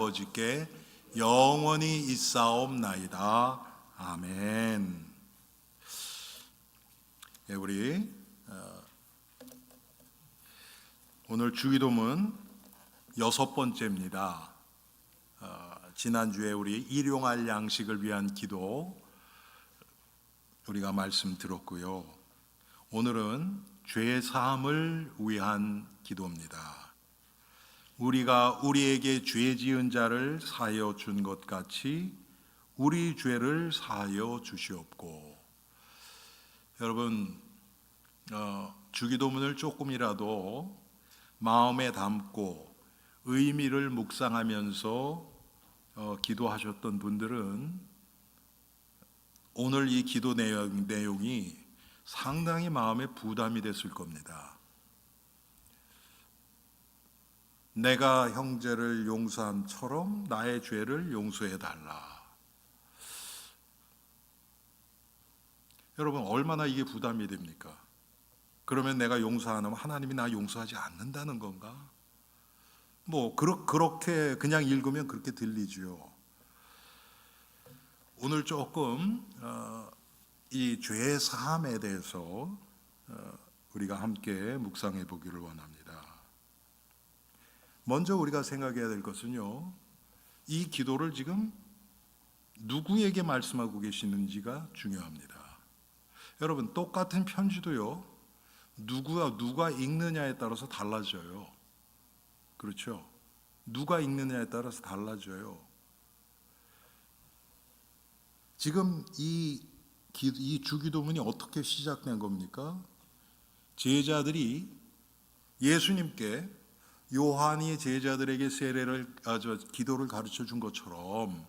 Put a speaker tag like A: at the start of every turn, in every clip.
A: 아버지께 영원히 있사옵나이다. 아멘. 예, 우리 오늘 주기도문 6번째입니다. 지난주에 우리 일용할 양식을 위한 기도 우리가 말씀 들었고요. 오늘은 죄 사함을 위한 기도입니다. 우리가 우리에게 죄 지은 자를 사하여 준 것 같이 우리 죄를 사하여 주시옵고. 여러분, 주기도문을 조금이라도 마음에 담고 의미를 묵상하면서 기도하셨던 분들은 오늘 이 기도 내용이 상당히 마음에 부담이 됐을 겁니다. 내가 형제를 용서함처럼 나의 죄를 용서해달라. 여러분, 얼마나 이게 부담이 됩니까? 그러면 내가 용서 안 하면 하나님이 나 용서하지 않는다는 건가? 그렇게 그냥 읽으면 그렇게 들리죠. 오늘 조금 이 죄 사함에 대해서 우리가 함께 묵상해 보기를 원합니다. 먼저 우리가 생각해야 될 것은요, 이 기도를 지금 누구에게 말씀하고 계시는지가 중요합니다. 여러분, 똑같은 편지도요, 누가 읽느냐에 따라서 달라져요. 그렇죠? 누가 읽느냐에 따라서 달라져요. 지금 이 주기도문이 어떻게 시작된 겁니까? 제자들이 예수님께 요한이 제자들에게 기도를 가르쳐 준 것처럼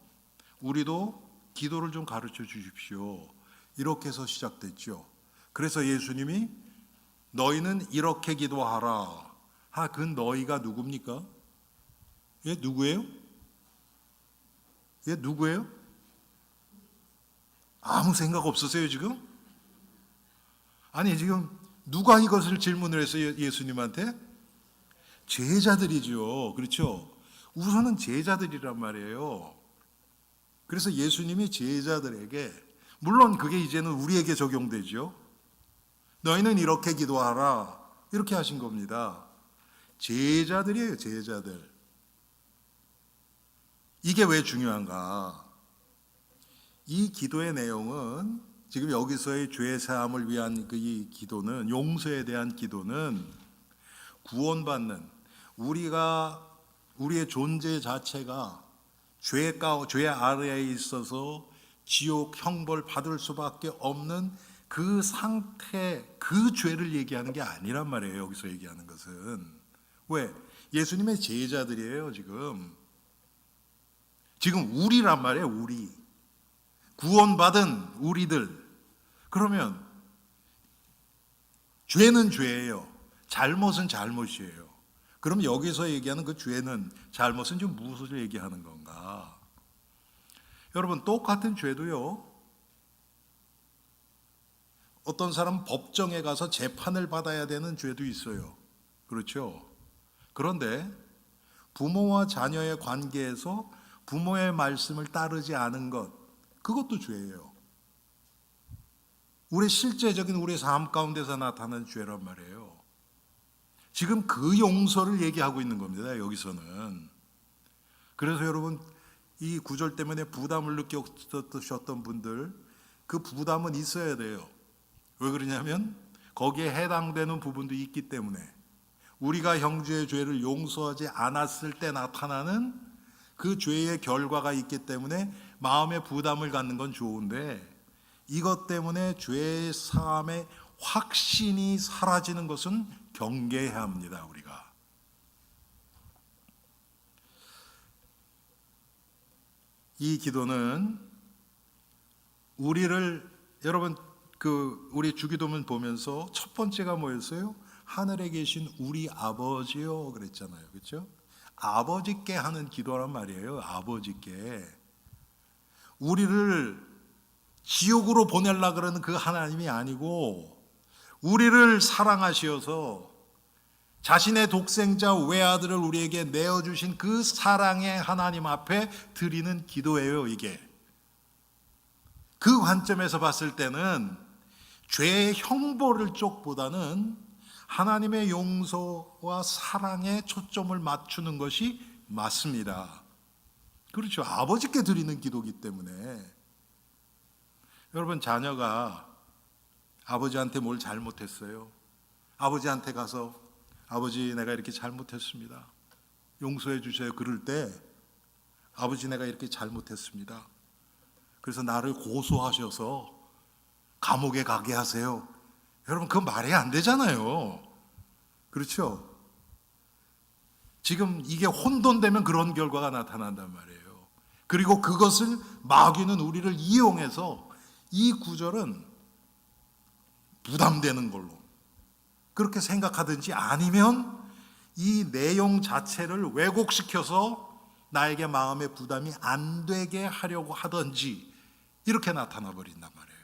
A: 우리도 기도를 좀 가르쳐 주십시오. 이렇게 해서 시작됐죠. 그래서 예수님이 너희는 이렇게 기도하라. 그 너희가 누굽니까? 예, 누구예요? 예, 누구예요? 아무 생각 없으세요, 지금? 아니, 지금 누가 이것을 질문을 했어요, 예수님한테? 제자들이죠. 그렇죠? 우선은 제자들이란 말이에요. 그래서 예수님이 제자들에게, 물론 그게 이제는 우리에게 적용되죠. 너희는 이렇게 기도하라. 이렇게 하신 겁니다. 제자들이에요, 제자들. 이게 왜 중요한가? 이 기도의 내용은, 지금 여기서의 죄 사함을 위한 이 기도는, 용서에 대한 기도는 구원받는, 우리의 존재 자체가 죄 아래에 있어서 지옥 형벌 받을 수밖에 없는 그 상태, 그 죄를 얘기하는 게 아니란 말이에요. 여기서 얘기하는 것은. 왜? 예수님의 제자들이에요. 지금 우리란 말이에요. 우리 구원받은 우리들. 그러면 죄는 죄예요. 잘못은 잘못이에요. 그럼 여기서 얘기하는 그 죄는, 잘못은 지금 무엇을 얘기하는 건가? 여러분, 똑같은 죄도요, 어떤 사람은 법정에 가서 재판을 받아야 되는 죄도 있어요. 그렇죠? 그런데 부모와 자녀의 관계에서 부모의 말씀을 따르지 않은 것, 그것도 죄예요. 실제적인 우리 삶 가운데서 나타나는 죄란 말이에요. 지금 그 용서를 얘기하고 있는 겁니다, 여기서는. 그래서 여러분, 이 구절 때문에 부담을 느끼셨던 분들, 그 부담은 있어야 돼요. 왜 그러냐면 거기에 해당되는 부분도 있기 때문에. 우리가 형제의 죄를 용서하지 않았을 때 나타나는 그 죄의 결과가 있기 때문에 마음의 부담을 갖는 건 좋은데, 이것 때문에 죄 사함의 확신이 사라지는 것은 경계해야 합니다, 우리가. 이 기도는 여러분, 우리 주기도문 보면서 첫 번째가 뭐였어요? 하늘에 계신 우리 아버지요 그랬잖아요. 그렇죠? 아버지께 하는 기도란 말이에요. 아버지께. 우리를 지옥으로 보내려고 그러는 그 하나님이 아니고, 우리를 사랑하셔서 자신의 독생자 외아들을 우리에게 내어주신 그 사랑의 하나님 앞에 드리는 기도예요, 이게. 그 관점에서 봤을 때는 죄의 형벌을 쪽보다는 하나님의 용서와 사랑에 초점을 맞추는 것이 맞습니다. 그렇죠. 아버지께 드리는 기도이기 때문에. 여러분, 자녀가 아버지한테 뭘 잘못했어요. 아버지한테 가서 아버지 내가 이렇게 잘못했습니다. 용서해 주세요. 그럴 때 아버지 내가 이렇게 잘못했습니다. 그래서 나를 고소하셔서 감옥에 가게 하세요. 여러분, 그건 말이 안 되잖아요. 그렇죠? 지금 이게 혼돈되면 그런 결과가 나타난단 말이에요. 그리고 그것을 마귀는 우리를 이용해서 이 구절은 부담되는 걸로 그렇게 생각하든지 아니면 이 내용 자체를 왜곡시켜서 나에게 마음의 부담이 안 되게 하려고 하든지 이렇게 나타나 버린단 말이에요.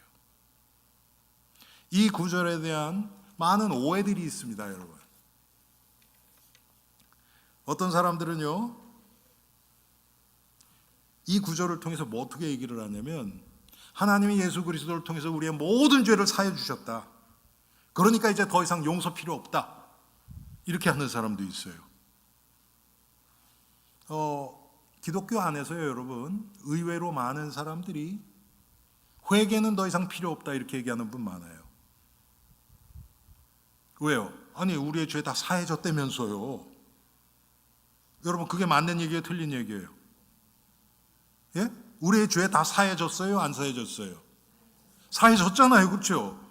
A: 이 구절에 대한 많은 오해들이 있습니다, 여러분. 어떤 사람들은요, 이 구절을 통해서 뭐 어떻게 얘기를 하냐면 하나님이 예수 그리스도를 통해서 우리의 모든 죄를 사해 주셨다. 그러니까 이제 더 이상 용서 필요 없다. 이렇게 하는 사람도 있어요. 기독교 안에서요, 여러분, 의외로 많은 사람들이 회개는 더 이상 필요 없다 이렇게 얘기하는 분 많아요. 왜요? 아니, 우리의 죄 다 사해졌다면서요. 여러분, 그게 맞는 얘기예요, 틀린 얘기예요? 예? 우리의 죄 다 사해졌어요, 안 사해졌어요? 사해졌잖아요, 그렇죠?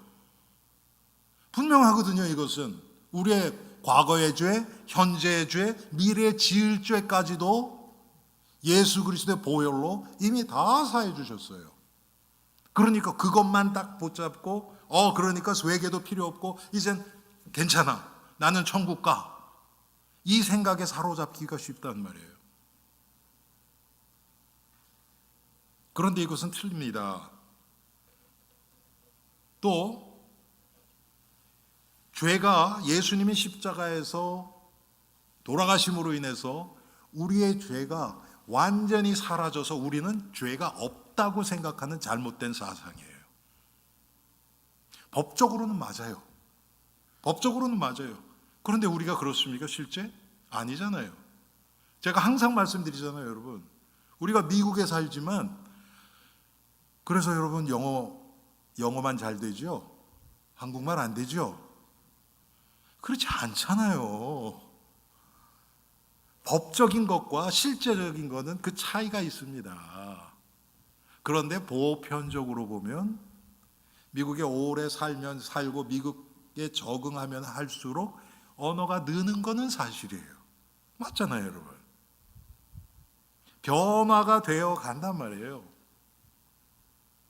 A: 분명하거든요. 이것은 우리의 과거의 죄, 현재의 죄, 미래에 지을 죄까지도 예수 그리스도의 보혈로 이미 다 사해 주셨어요. 그러니까 그것만 딱 붙잡고 그러니까 회개도 필요 없고 이젠 괜찮아, 나는 천국 가, 이 생각에 사로잡기가 쉽단 말이에요. 그런데 이것은 틀립니다. 또 죄가 예수님이 십자가에서 돌아가심으로 인해서 우리의 죄가 완전히 사라져서 우리는 죄가 없다고 생각하는 잘못된 사상이에요. 법적으로는 맞아요. 법적으로는 맞아요. 그런데 우리가 그렇습니까? 실제? 아니잖아요. 제가 항상 말씀드리잖아요, 여러분. 우리가 미국에 살지만 그래서 여러분 영어만 잘 되죠? 한국말 안 되죠? 그렇지 않잖아요. 법적인 것과 실제적인 것은 그 차이가 있습니다. 그런데 보편적으로 보면 미국에 오래 살고 미국에 적응하면 할수록 언어가 느는 것은 사실이에요. 맞잖아요, 여러분. 변화가 되어 간단 말이에요.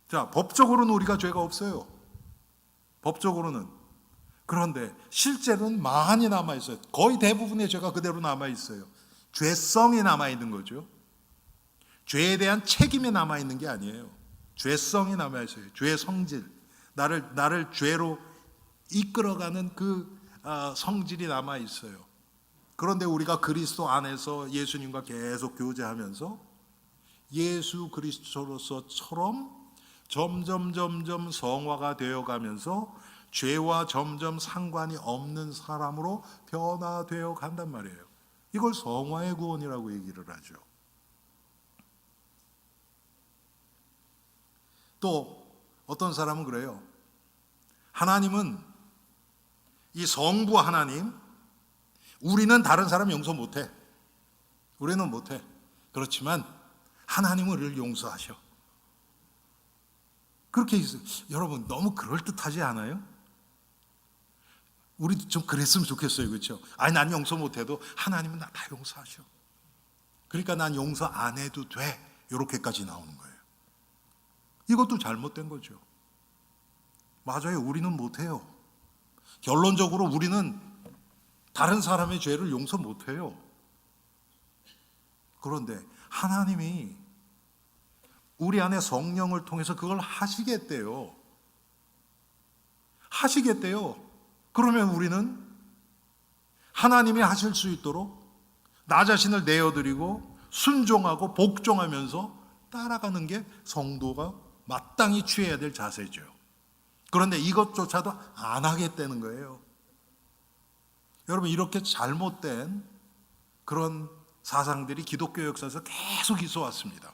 A: 자, 법적으로는 우리가 죄가 없어요. 법적으로는. 그런데 실제로는 많이 남아있어요. 거의 대부분의 죄가 그대로 남아있어요. 죄성이 남아있는 거죠. 죄에 대한 책임이 남아있는 게 아니에요. 죄성이 남아있어요. 죄의 성질, 나를 죄로 이끌어가는 그 성질이 남아있어요. 그런데 우리가 그리스도 안에서 예수님과 계속 교제하면서 예수 그리스도로서처럼 점점 성화가 되어가면서 죄와 점점 상관이 없는 사람으로 변화되어 간단 말이에요. 이걸 성화의 구원이라고 얘기를 하죠. 또 어떤 사람은 그래요. 하나님은 이 성부 하나님, 우리는 다른 사람 용서 못해. 우리는 못해. 그렇지만 하나님은 우리를 용서하셔. 그렇게 있어요. 여러분, 너무 그럴듯하지 않아요? 우리도 좀 그랬으면 좋겠어요. 그렇죠? 아니, 난 용서 못해도 하나님은 나 다 용서하셔. 그러니까 난 용서 안 해도 돼. 이렇게까지 나오는 거예요. 이것도 잘못된 거죠. 맞아요. 우리는 못해요. 결론적으로 우리는 다른 사람의 죄를 용서 못해요. 그런데 하나님이 우리 안에 성령을 통해서 그걸 하시겠대요. 하시겠대요. 그러면 우리는 하나님이 하실 수 있도록 나 자신을 내어드리고 순종하고 복종하면서 따라가는 게 성도가 마땅히 취해야 될 자세죠. 그런데 이것조차도 안 하겠다는 거예요. 여러분, 이렇게 잘못된 그런 사상들이 기독교 역사에서 계속 있어 왔습니다.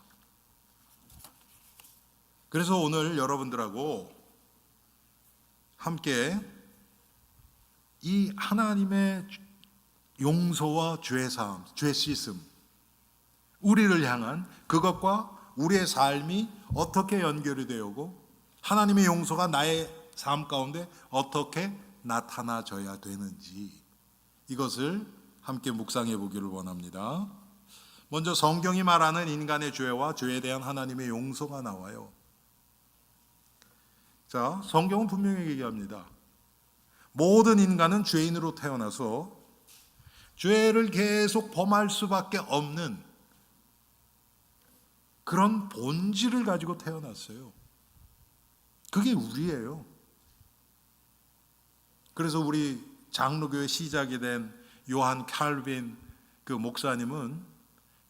A: 그래서 오늘 여러분들하고 함께 이 하나님의 용서와 죄사함, 죄 씻음, 우리를 향한 그것과 우리의 삶이 어떻게 연결이 되고 하나님의 용서가 나의 삶 가운데 어떻게 나타나져야 되는지, 이것을 함께 묵상해 보기를 원합니다. 먼저 성경이 말하는 인간의 죄와 죄에 대한 하나님의 용서가 나와요. 자, 성경은 분명히 얘기합니다. 모든 인간은 죄인으로 태어나서 죄를 계속 범할 수밖에 없는 그런 본질을 가지고 태어났어요. 그게 우리예요. 그래서 우리 장로교회 시작이 된 요한 칼빈 그 목사님은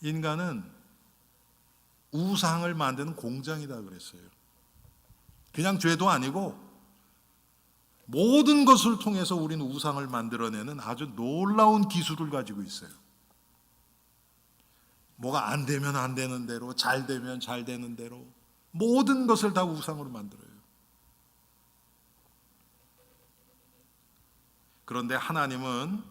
A: 인간은 우상을 만드는 공장이다 그랬어요. 그냥 죄도 아니고 모든 것을 통해서 우리는 우상을 만들어내는 아주 놀라운 기술을 가지고 있어요. 뭐가 안 되면 안 되는 대로, 잘 되면 잘 되는 대로 모든 것을 다 우상으로 만들어요. 그런데 하나님은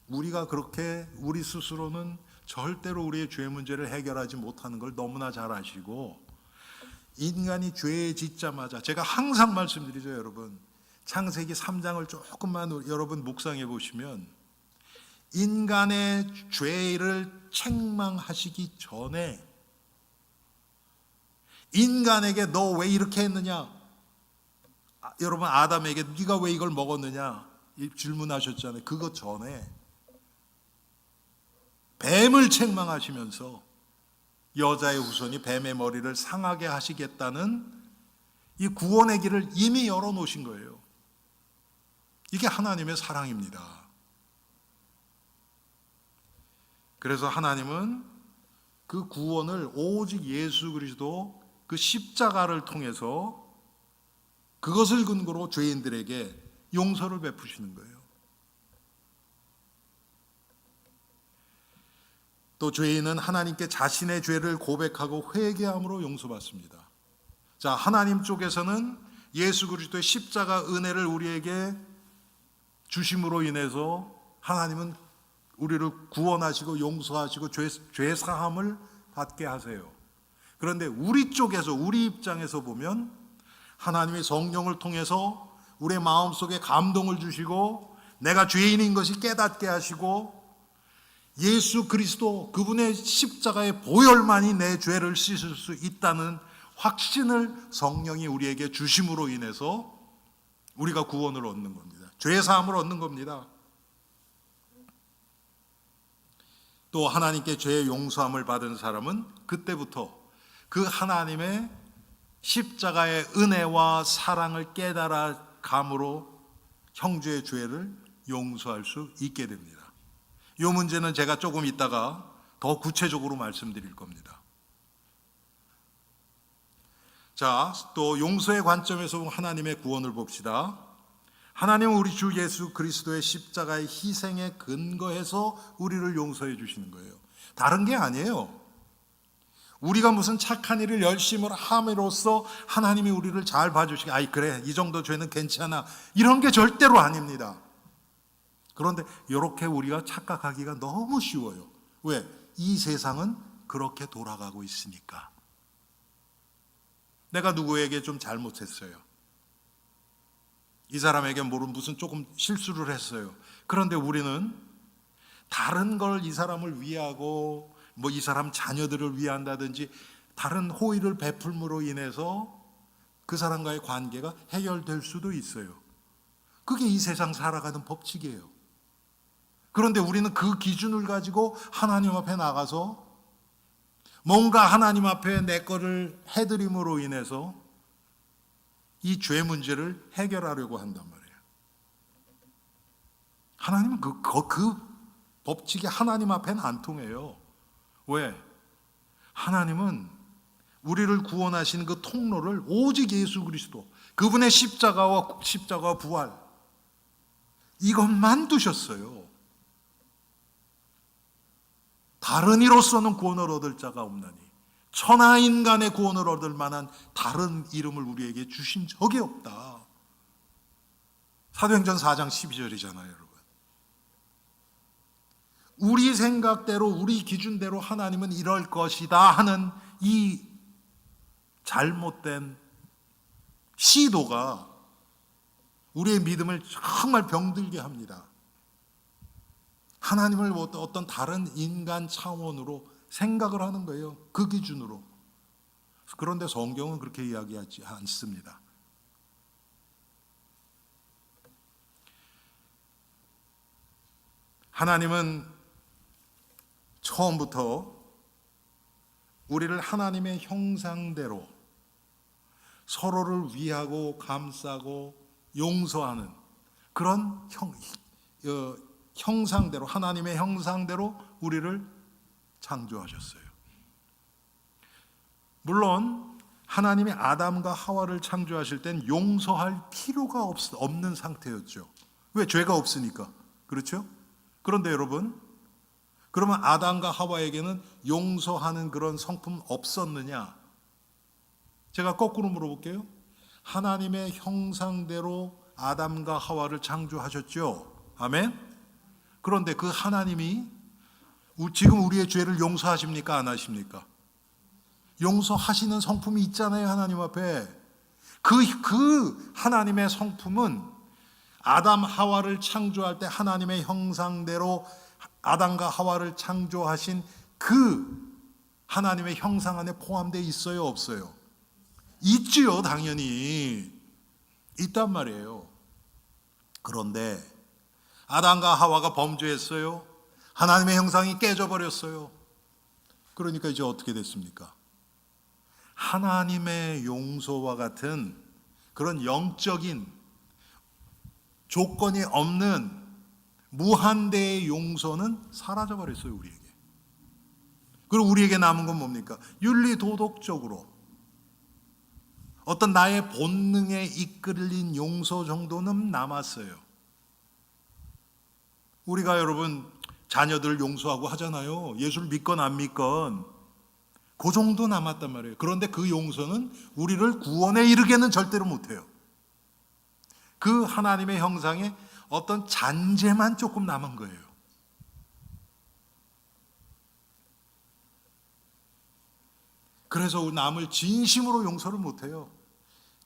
A: 우리가 그렇게 우리 스스로는 절대로 우리의 죄 문제를 해결하지 못하는 걸 너무나 잘 아시고, 인간이 죄에 짓자마자, 제가 항상 말씀드리죠 여러분, 창세기 3장을 조금만 여러분 묵상해 보시면 인간의 죄를 책망하시기 전에 인간에게 너 왜 이렇게 했느냐, 여러분 아담에게 네가 왜 이걸 먹었느냐 질문하셨잖아요. 그것 전에 뱀을 책망하시면서 여자의 후손이 뱀의 머리를 상하게 하시겠다는 이 구원의 길을 이미 열어놓으신 거예요. 이게 하나님의 사랑입니다. 그래서 하나님은 그 구원을 오직 예수 그리스도 그 십자가를 통해서 그것을 근거로 죄인들에게 용서를 베푸시는 거예요. 또 죄인은 하나님께 자신의 죄를 고백하고 회개함으로 용서받습니다. 자, 하나님 쪽에서는 예수 그리스도의 십자가 은혜를 우리에게 주심으로 인해서 하나님은 우리를 구원하시고 용서하시고 죄 사함을 받게 하세요. 그런데 우리 쪽에서, 우리 입장에서 보면 하나님의 성령을 통해서 우리의 마음속에 감동을 주시고 내가 죄인인 것이 깨닫게 하시고 예수 그리스도 그분의 십자가의 보혈만이 내 죄를 씻을 수 있다는 확신을 성령이 우리에게 주심으로 인해서 우리가 구원을 얻는 겁니다. 죄 사함을 얻는 겁니다. 또 하나님께 죄의 용서함을 받은 사람은 그때부터 그 하나님의 십자가의 은혜와 사랑을 깨달아 감으로 형제의 죄를 용서할 수 있게 됩니다. 이 문제는 제가 조금 있다가 더 구체적으로 말씀드릴 겁니다. 자, 또 용서의 관점에서 하나님의 구원을 봅시다. 하나님은 우리 주 예수 그리스도의 십자가의 희생에 근거해서 우리를 용서해 주시는 거예요. 다른 게 아니에요. 우리가 무슨 착한 일을 열심히 함으로써 하나님이 우리를 잘 봐주시고 아이 그래 이 정도 죄는 괜찮아 이런 게 절대로 아닙니다. 그런데 이렇게 우리가 착각하기가 너무 쉬워요. 왜? 이 세상은 그렇게 돌아가고 있으니까. 내가 누구에게 좀 잘못했어요. 이 사람에게 무슨 조금 실수를 했어요. 그런데 우리는 다른 걸 이 사람을 위하고 뭐 이 사람 자녀들을 위한다든지 다른 호의를 베풀므로 인해서 그 사람과의 관계가 해결될 수도 있어요. 그게 이 세상 살아가는 법칙이에요. 그런데 우리는 그 기준을 가지고 하나님 앞에 나가서 뭔가 하나님 앞에 내 거를 해드림으로 인해서 이 죄 문제를 해결하려고 한단 말이에요. 하나님은 그 법칙이 하나님 앞에는 안 통해요. 왜? 하나님은 우리를 구원하신 그 통로를 오직 예수 그리스도, 그분의 십자가와 부활, 이것만 두셨어요. 다른 이로서는 구원을 얻을 자가 없나니 천하 인간의 구원을 얻을 만한 다른 이름을 우리에게 주신 적이 없다. 사도행전 4장 12절이잖아요, 여러분. 우리 생각대로, 우리 기준대로 하나님은 이럴 것이다 하는 이 잘못된 시도가 우리의 믿음을 정말 병들게 합니다. 하나님을 어떤 다른 인간 차원으로 생각을 하는 거예요. 그 기준으로. 그런데 성경은 그렇게 이야기하지 않습니다. 하나님은 처음부터 우리를 하나님의 형상대로 서로를 위하고 감싸고 용서하는 그런 형상대로, 하나님의 형상대로 우리를 창조하셨어요. 물론 하나님이 아담과 하와를 창조하실 땐 용서할 필요가 없는 상태였죠. 왜? 죄가 없으니까. 그렇죠? 그런데 여러분, 그러면 아담과 하와에게는 용서하는 그런 성품 없었느냐? 제가 거꾸로 물어볼게요. 하나님의 형상대로 아담과 하와를 창조하셨죠. 아멘? 그런데 그 하나님이 지금 우리의 죄를 용서하십니까? 안 하십니까? 용서하시는 성품이 있잖아요, 하나님 앞에. 그 하나님의 성품은 아담 하와를 창조할 때 하나님의 형상대로 아담과 하와를 창조하신 그 하나님의 형상 안에 포함되어 있어요, 없어요? 있지요, 당연히. 있단 말이에요. 그런데 아담과 하와가 범죄했어요. 하나님의 형상이 깨져버렸어요. 그러니까 이제 어떻게 됐습니까? 하나님의 용서와 같은 그런 영적인 조건이 없는 무한대의 용서는 사라져버렸어요, 우리에게. 그리고 우리에게 남은 건 뭡니까? 윤리 도덕적으로 어떤 나의 본능에 이끌린 용서 정도는 남았어요. 우리가 여러분 자녀들 용서하고 하잖아요. 예수를 믿건 안 믿건 그 정도 남았단 말이에요. 그런데 그 용서는 우리를 구원에 이르게는 절대로 못해요. 그 하나님의 형상에 어떤 잔재만 조금 남은 거예요. 그래서 남을 진심으로 용서를 못해요.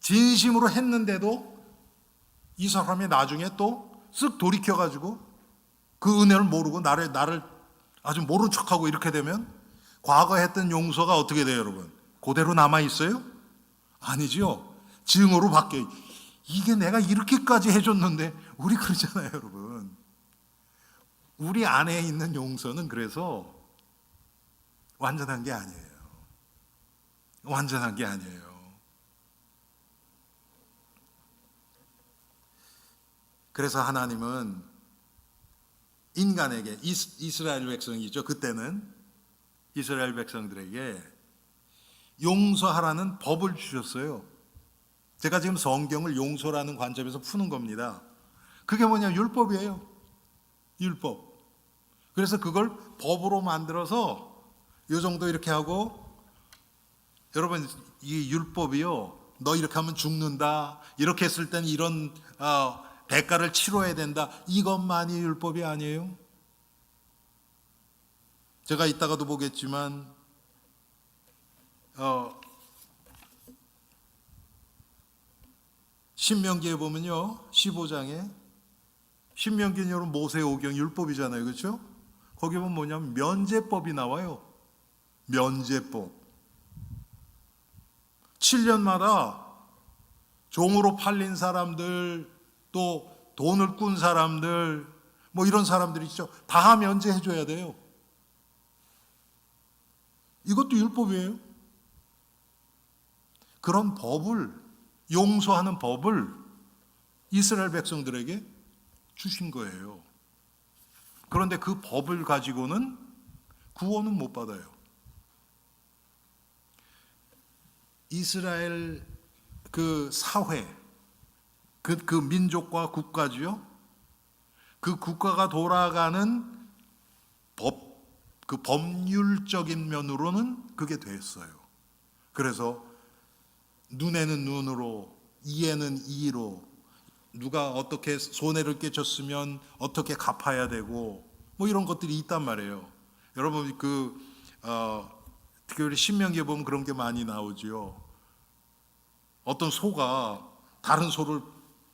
A: 진심으로 했는데도 이 사람이 나중에 또 쓱 돌이켜가지고 그 은혜를 모르고 나를 아주 모른 척하고 이렇게 되면 과거에 했던 용서가 어떻게 돼요, 여러분? 그대로 남아있어요? 아니죠. 증오로 바뀌어요. 이게 내가 이렇게까지 해줬는데, 우리 그러잖아요, 여러분. 우리 안에 있는 용서는 그래서 완전한 게 아니에요. 완전한 게 아니에요. 그래서 하나님은 인간에게, 이스라엘 백성이죠. 그때는 이스라엘 백성들에게 용서하라는 법을 주셨어요. 제가 지금 성경을 용서라는 관점에서 푸는 겁니다. 그게 뭐냐? 율법이에요. 율법. 그래서 그걸 법으로 만들어서 이 정도 이렇게 하고, 여러분 이 율법이요, 너 이렇게 하면 죽는다, 이렇게 했을 땐 이런 대가를 치러야 된다, 이것만이 율법이 아니에요. 제가 이따가도 보겠지만 신명기에 보면요, 15장에, 신명기는 여러분 모세오경 율법이잖아요, 그렇죠? 거기 보면 뭐냐면 면제법이 나와요. 면제법. 7년마다 종으로 팔린 사람들, 또 돈을 꾼 사람들, 뭐 이런 사람들 있죠. 다 면제해줘야 돼요. 이것도 율법이에요. 그런 법을, 용서하는 법을 이스라엘 백성들에게 주신 거예요. 그런데 그 법을 가지고는 구원은 못 받아요. 이스라엘 그 사회, 그 민족과 국가지요. 그 국가가 돌아가는 그 법률적인 면으로는 그게 됐어요. 그래서 눈에는 눈으로, 이에는 이로, 누가 어떻게 손해를 끼쳤으면 어떻게 갚아야 되고 뭐 이런 것들이 있단 말이에요. 여러분 특히 우리 신명기에 보면 그런 게 많이 나오지요. 어떤 소가 다른 소를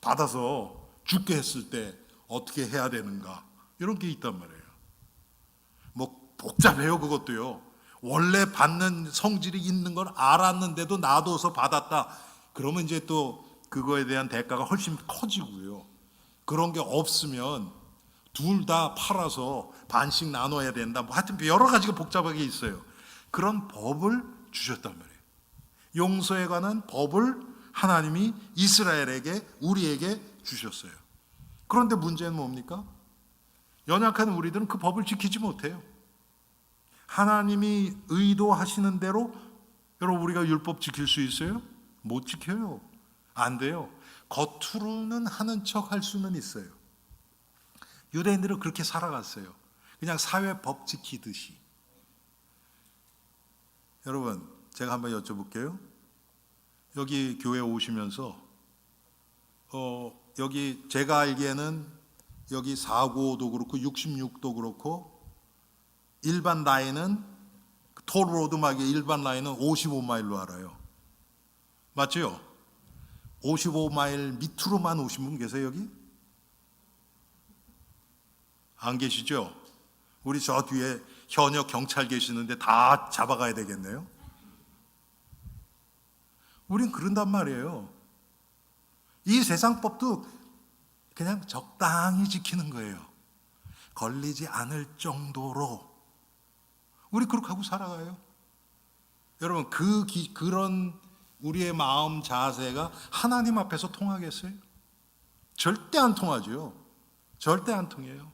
A: 받아서 죽게 했을 때 어떻게 해야 되는가 이런 게 있단 말이에요. 뭐 복잡해요. 그것도요. 원래 받는 성질이 있는 걸 알았는데도 놔둬서 받았다. 그러면 이제 또 그거에 대한 대가가 훨씬 커지고요. 그런 게 없으면 둘 다 팔아서 반씩 나눠야 된다. 뭐 하여튼 여러 가지가 복잡하게 있어요. 그런 법을 주셨단 말이에요. 용서에 관한 법을 하나님이 이스라엘에게, 우리에게 주셨어요. 그런데 문제는 뭡니까? 연약한 우리들은 그 법을 지키지 못해요. 하나님이 의도하시는 대로 여러분 우리가 율법 지킬 수 있어요? 못 지켜요. 안 돼요. 겉으로는 하는 척 할 수는 있어요. 유대인들은 그렇게 살아갔어요. 그냥 사회 법 지키듯이. 여러분 제가 한번 여쭤볼게요. 여기 교회 오시면서 여기 제가 알기에는 여기 495도 그렇고 66도 그렇고 일반 라인은 톨로드막의 일반 라인은 55마일로 알아요. 맞죠? 55마일 밑으로만 오신 분 계세요 여기? 안 계시죠? 우리 저 뒤에 현역 경찰 계시는데 다 잡아가야 되겠네요. 우린 그런단 말이에요. 이 세상 법도 그냥 적당히 지키는 거예요. 걸리지 않을 정도로 우리 그렇게 하고 살아가요. 여러분 그런 우리의 마음 자세가 하나님 앞에서 통하겠어요? 절대 안 통하죠. 절대 안 통해요.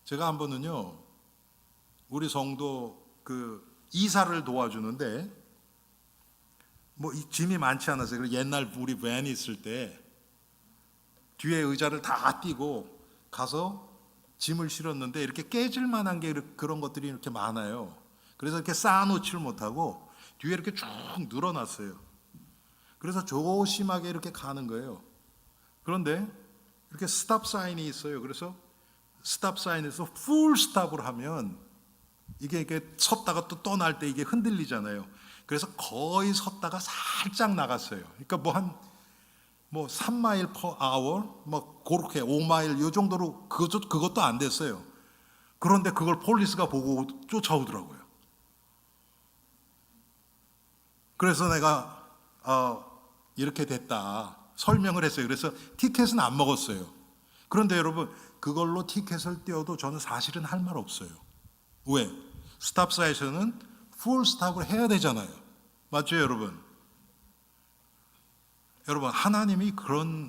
A: 제가 한 번은요 우리 성도 이사를 도와주는데 뭐 짐이 많지 않았어요. 옛날 우리 밴이 있을 때 뒤에 의자를 다 띄고 가서 짐을 실었는데 이렇게 깨질 만한 게 그런 것들이 이렇게 많아요. 그래서 이렇게 쌓아놓지를 못하고 뒤에 이렇게 쭉 늘어났어요. 그래서 조심하게 이렇게 가는 거예요. 그런데 이렇게 스탑 사인이 있어요. 그래서 스탑 사인에서 풀 스탑을 하면 이게 이렇게 섰다가 또 떠날 때 이게 흔들리잖아요. 그래서 거의 섰다가 살짝 나갔어요. 그러니까 뭐 3마일 per hour, 뭐 그렇게 5마일 요 정도로 그것도 안 됐어요. 그런데 그걸 폴리스가 보고 쫓아오더라고요. 그래서 내가 이렇게 됐다 설명을 했어요. 그래서 티켓은 안 먹었어요. 그런데 여러분 그걸로 티켓을 떼어도 저는 사실은 할 말 없어요. 왜? 스탑사에서는 풀 스탑을 해야 되잖아요. 맞죠 여러분? 여러분 하나님이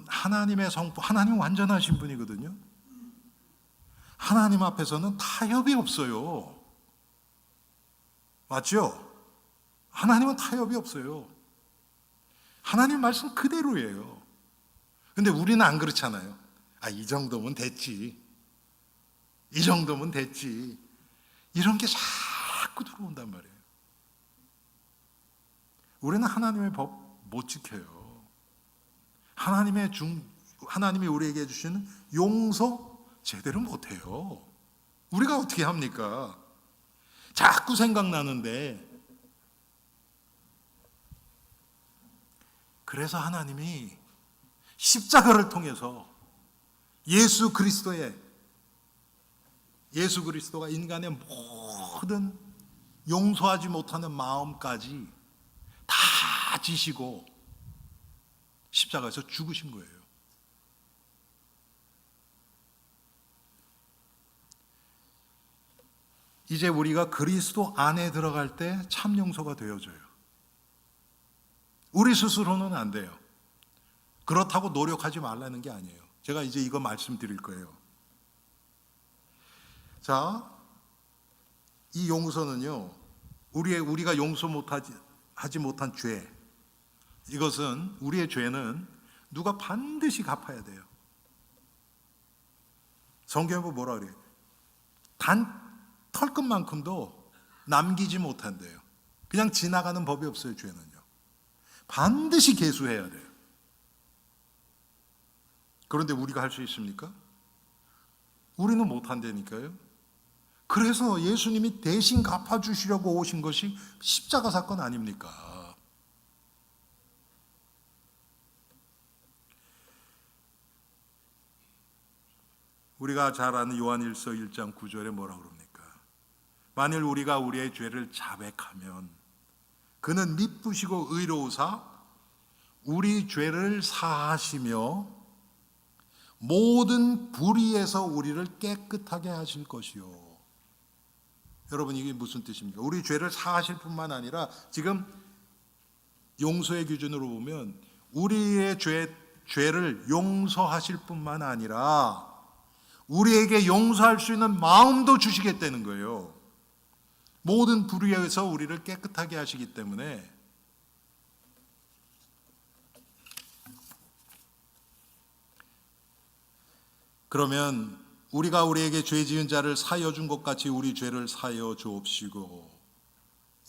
A: 하나님의 성품, 하나님 완전하신 분이거든요. 하나님 앞에서는 타협이 없어요. 맞죠? 하나님은 타협이 없어요. 하나님 말씀 그대로예요. 근데 우리는 안 그렇잖아요. 이 정도면 됐지. 이 정도면 됐지. 이런 게 자꾸 들어온단 말이에요. 우리는 하나님의 법 못 지켜요. 하나님이 우리에게 해주시는 용서 제대로 못해요. 우리가 어떻게 합니까? 자꾸 생각나는데. 그래서 하나님이 십자가를 통해서 예수 그리스도가 인간의 모든 용서하지 못하는 마음까지 다 지시고 십자가에서 죽으신 거예요. 이제 우리가 그리스도 안에 들어갈 때 참 용서가 되어져요. 우리 스스로는 안 돼요. 그렇다고 노력하지 말라는 게 아니에요. 제가 이제 이거 말씀드릴 거예요. 자, 이 용서는요, 우리가 용서 하지 못한 죄, 이것은, 우리의 죄는 누가 반드시 갚아야 돼요. 성경에 보면 뭐라 그래요? 단 털끝만큼도 남기지 못한대요. 그냥 지나가는 법이 없어요. 죄는요, 반드시 계수해야 돼요. 그런데 우리가 할 수 있습니까? 우리는 못한다니까요. 그래서 예수님이 대신 갚아주시려고 오신 것이 십자가 사건 아닙니까? 우리가 잘 아는 요한일서 1장 9절에 뭐라고 그럽니까? 만일 우리가 우리의 죄를 자백하면 그는 미쁘시고 의로우사 우리 죄를 사하시며 모든 불의에서 우리를 깨끗하게 하실 것이요. 여러분, 이게 무슨 뜻입니까? 우리 죄를 사하실 뿐만 아니라, 지금 용서의 기준으로 보면 우리의 죄를 용서하실 뿐만 아니라 우리에게 용서할 수 있는 마음도 주시겠다는 거예요. 모든 불의에서 우리를 깨끗하게 하시기 때문에, 그러면 우리가 우리에게 죄 지은 자를 사여 준 것 같이 우리 죄를 사여 주옵시고,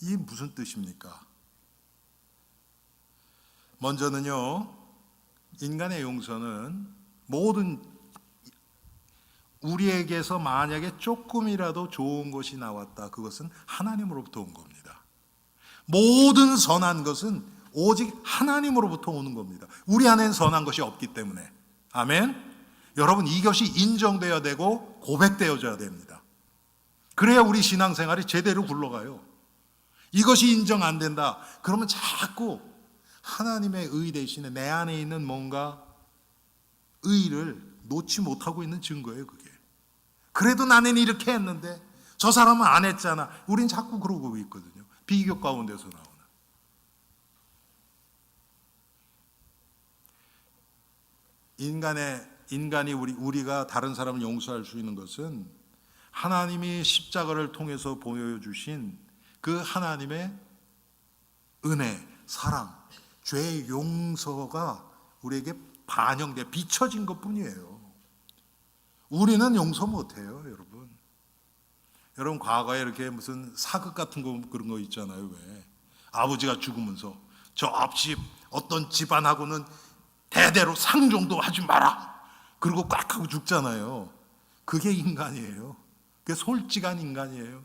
A: 이게 무슨 뜻입니까? 먼저는요, 인간의 용서는 모든, 우리에게서 만약에 조금이라도 좋은 것이 나왔다, 그것은 하나님으로부터 온 겁니다. 모든 선한 것은 오직 하나님으로부터 오는 겁니다. 우리 안엔 선한 것이 없기 때문에. 아멘. 여러분, 이것이 인정되어야 되고 고백되어져야 됩니다. 그래야 우리 신앙생활이 제대로 굴러가요. 이것이 인정 안 된다, 그러면 자꾸 하나님의 의 대신에 내 안에 있는 뭔가 의를 놓지 못하고 있는 증거예요, 그게. 그래도 나는 이렇게 했는데 저 사람은 안 했잖아. 우린 자꾸 그러고 있거든요. 비교 가운데서 나오는. 인간이 우리가 다른 사람을 용서할 수 있는 것은 하나님이 십자가를 통해서 보여주신 그 하나님의 은혜, 사랑, 죄의 용서가 우리에게 반영돼 비춰진 것뿐이에요. 우리는 용서 못해요, 여러분. 여러분, 과거에 이렇게 무슨 사극 같은 거, 그런 거 있잖아요. 왜 아버지가 죽으면서 저 앞집 어떤 집안하고는 대대로 상종도 하지 마라, 그리고 꽉 하고 죽잖아요. 그게 인간이에요. 그게 솔직한 인간이에요.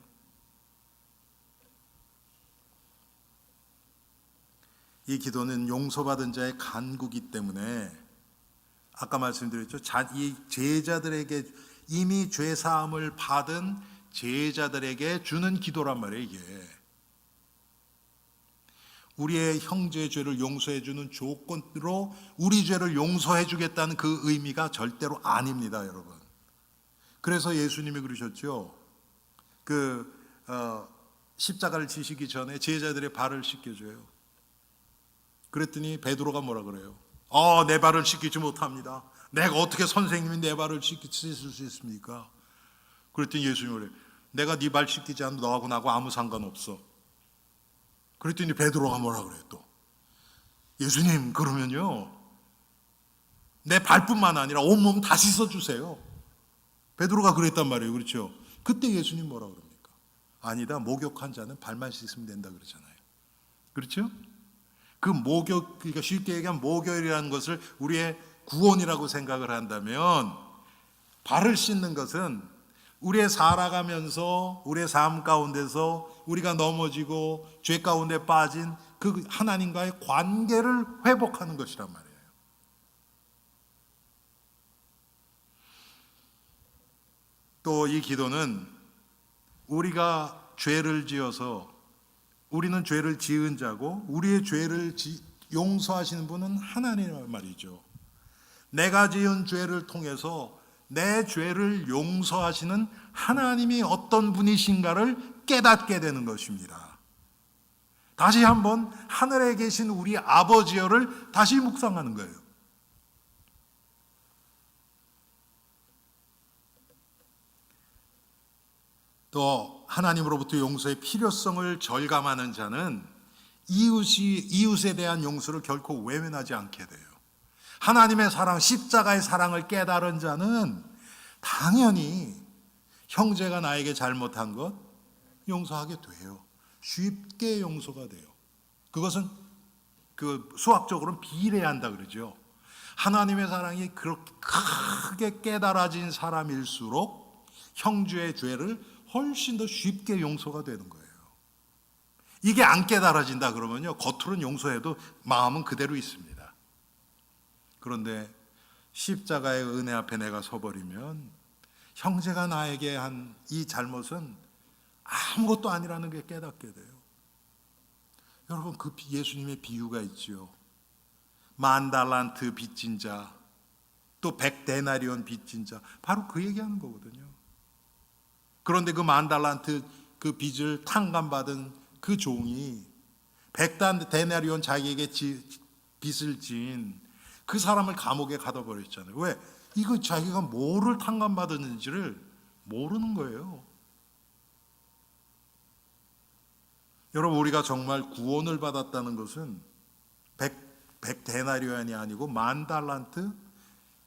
A: 이 기도는 용서받은 자의 간구기 때문에, 아까 말씀드렸죠, 이 제자들에게, 이미 죄사함을 받은 제자들에게 주는 기도란 말이에요. 이게 우리의 형제의 죄를 용서해 주는 조건으로 우리 죄를 용서해 주겠다는 그 의미가 절대로 아닙니다, 여러분. 그래서 예수님이 그러셨죠. 십자가를 지시기 전에 제자들의 발을 씻겨줘요. 그랬더니 베드로가 뭐라 그래요? 내 발을 씻기지 못합니다. 내가 어떻게 선생님이 내 발을 씻을 수 있습니까? 그랬더니 예수님이 그래요. 내가 네 발 씻기지 않아도 너하고 나하고 아무 상관없어. 그랬더니 베드로가 뭐라 그래요? 또 예수님, 그러면요, 내 발뿐만 아니라 온몸 다 씻어주세요. 베드로가 그랬단 말이에요. 그렇죠? 그때 예수님 뭐라 그럽니까? 아니다, 목욕한 자는 발만 씻으면 된다 그러잖아요. 그렇죠? 그 목욕, 그러니까 쉽게 얘기하면 목욕이라는 것을 우리의 구원이라고 생각을 한다면, 발을 씻는 것은 우리의 살아가면서 우리의 삶 가운데서 우리가 넘어지고 죄 가운데 빠진 그 하나님과의 관계를 회복하는 것이란 말이에요. 또 이 기도는 우리가 죄를 지어서, 우리는 죄를 지은 자고 우리의 죄를 용서하시는 분은 하나님이란 말이죠. 내가 지은 죄를 통해서 내 죄를 용서하시는 하나님이 어떤 분이신가를 깨닫게 되는 것입니다. 다시 한번 하늘에 계신 우리 아버지여를 다시 묵상하는 거예요. 또 하나님으로부터 용서의 필요성을 절감하는 자는 이웃에 대한 용서를 결코 외면하지 않게 돼요. 하나님의 사랑, 십자가의 사랑을 깨달은 자는 당연히 형제가 나에게 잘못한 것 용서하게 돼요. 쉽게 용서가 돼요. 그것은 수학적으로는 비례한다 그러죠. 하나님의 사랑이 그렇게 크게 깨달아진 사람일수록 형제의 죄를 훨씬 더 쉽게 용서가 되는 거예요. 이게 안 깨달아진다 그러면요, 겉으로는 용서해도 마음은 그대로 있습니다. 그런데 십자가의 은혜 앞에 내가 서버리면 형제가 나에게 한 이 잘못은 아무것도 아니라는 게 깨닫게 돼요. 여러분, 그 예수님의 비유가 있죠. 10,000달란트 빚진 자, 또 100데나리온 빚진 자, 바로 그 얘기하는 거거든요. 그런데 그 10,000달란트 그 빚을 탕감받은 그 종이 100데나리온 자기에게 빚을 진 그 사람을 감옥에 가둬버렸잖아요. 왜? 이거 자기가 뭐를 탕감받았는지를 모르는 거예요. 여러분, 우리가 정말 구원을 받았다는 것은 100데나리온이 아니고 10,000달란트